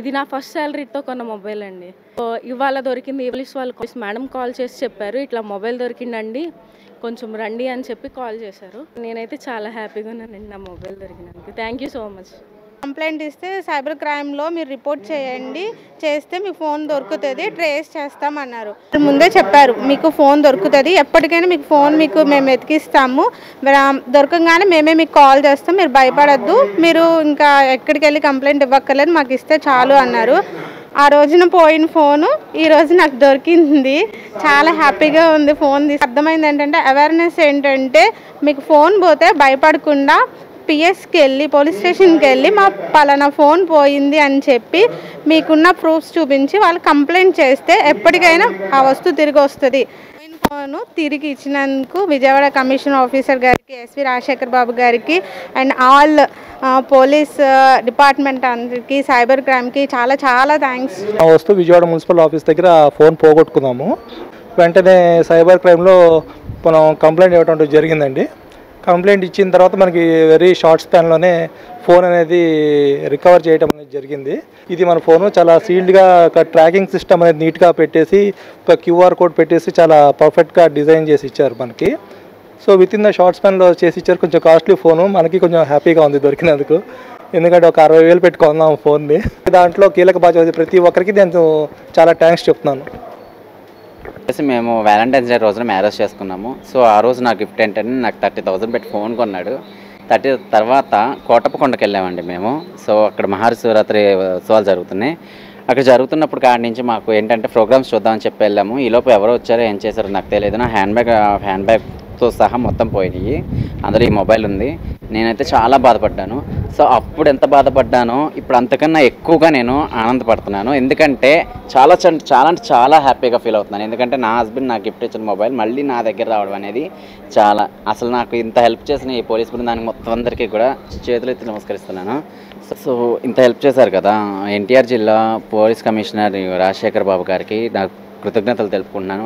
ఇది నా ఫస్ట్ సాలరీతో కొన్న మొబైల్ అండి. ఇవాళ దొరికింది. పోలీస్ వాళ్ళు మేడం కాల్ చేసి చెప్పారు, ఇట్లా మొబైల్ దొరికిందండి, కొంచెం రండి అని చెప్పి కాల్ చేశారు. నేనైతే చాలా హ్యాపీగా ఉన్నానండి నా మొబైల్ దొరికినందుకు. Thank you so much. Complaint ఇస్తే సైబర్ క్రైమ్లో మీరు రిపోర్ట్ చేయండి, చేస్తే మీ ఫోన్ దొరుకుతుంది, ట్రేస్ చేస్తామన్నారు. ముందే చెప్పారు మీకు ఫోన్ దొరుకుతుంది, ఎప్పటికైనా మీకు ఫోన్ మేము వెతికిస్తాము, దొరకగానే మేమే మీకు కాల్ చేస్తాం, మీరు భయపడద్దు, మీరు ఇంకా ఎక్కడికి వెళ్ళి కంప్లైంట్ ఇవ్వక్కర్లేదు, మాకు ఇస్తే చాలు అన్నారు. ఆ రోజున పోయిన ఫోను ఈరోజు నాకు దొరికింది. చాలా హ్యాపీగా ఉంది. ఫోన్ అర్థమైంది ఏంటంటే, అవేర్నెస్ ఏంటంటే మీకు ఫోన్ పోతే భయపడకుండా పిఎస్కి వెళ్ళి పోలీస్ స్టేషన్కి వెళ్ళి మా పలానా ఫోన్ పోయింది అని చెప్పి మీకున్న ప్రూఫ్స్ చూపించి వాళ్ళు కంప్లైంట్ చేస్తే ఎప్పటికైనా ఆ వస్తువు తిరిగి వస్తుంది. ఫోను తిరిగి ఇచ్చినందుకు విజయవాడ కమిషనర్ ఆఫీసర్ గారికి, ఎస్వి రాజశేఖర్ బాబు గారికి అండ్ ఆల్ పోలీస్ డిపార్ట్మెంట్ అందరికి, సైబర్ క్రైమ్కి చాలా చాలా థ్యాంక్స్. వస్తూ విజయవాడ మున్సిపల్ ఆఫీస్ దగ్గర ఫోన్ పోగొట్టుకున్నాము. వెంటనే సైబర్ క్రైమ్లో మనం కంప్లైంట్ ఇవ్వడం జరిగిందండి. కంప్లైంట్ ఇచ్చిన తర్వాత మనకి వెరీ షార్ట్ స్పాన్లోనే ఫోన్ అనేది రికవర్ చేయడం అనేది జరిగింది. ఇది మన ఫోను చాలా సీల్డ్గా ఒక ట్రాకింగ్ సిస్టమ్ అనేది నీట్గా పెట్టేసి ఒక క్యూఆర్ కోడ్ పెట్టేసి చాలా పర్ఫెక్ట్గా డిజైన్ చేసి ఇచ్చారు మనకి. So within the short స్పాన్లో చేసి ఇచ్చారు. కొంచెం కాస్ట్లీ ఫోను, మనకి కొంచెం హ్యాపీగా ఉంది దొరికినందుకు. ఎందుకంటే ఒక 60,000 పెట్టుకున్నాము ఫోన్ని. దాంట్లో కీలక బాధ్యత ప్రతి ఒక్కరికి నేను చాలా థ్యాంక్స్ చెప్తున్నాను. మేము వ్యాలంటైన్స్ డే రోజున మ్యారేజ్ చేసుకున్నాము. సో ఆ రోజు నా గిఫ్ట్ ఏంటంటే నాకు 30,000 పెట్టి ఫోన్ కొన్నాడు. 30 తర్వాత కోటప్పకొండకి వెళ్ళామండి మేము. సో అక్కడ మహాశివరాత్రి ఉత్సవాలు జరుగుతున్నాయి. అక్కడ జరుగుతున్నప్పుడు కాడి నుంచి మాకు ఏంటంటే ప్రోగ్రామ్స్ చూద్దామని చెప్పి వెళ్ళాము. ఈలోపు ఎవరో వచ్చారో ఏం చేశారో నాకు తెలియదు. నా హ్యాండ్ బ్యాగ్తో సహా మొత్తం పోయినాయి. అందులో ఈ మొబైల్ ఉంది. నేనైతే చాలా బాధపడ్డాను. సో అప్పుడు ఎంత బాధపడ్డానో ఇప్పుడు అంతకన్నా ఎక్కువగా నేను ఆనందపడుతున్నాను. ఎందుకంటే చాలా చాలా అంటే చాలా హ్యాపీగా ఫీల్ అవుతున్నాను. ఎందుకంటే నా హస్బెండ్ నాకు గిఫ్ట్ ఇచ్చిన మొబైల్ మళ్ళీ నా దగ్గర రావడం అనేది చాలా, అసలు నాకు ఇంత హెల్ప్ చేసిన ఈ పోలీస్ బృందానికి మొత్తం అందరికీ కూడా చేతులెత్తి నమస్కరిస్తున్నాను. సో ఇంత హెల్ప్ చేశారు కదా ఎన్టీఆర్ జిల్లా పోలీస్ కమిషనర్ రాజశేఖర్ బాబు గారికి నాకు కృతజ్ఞతలు తెలుపుకుంటున్నాను.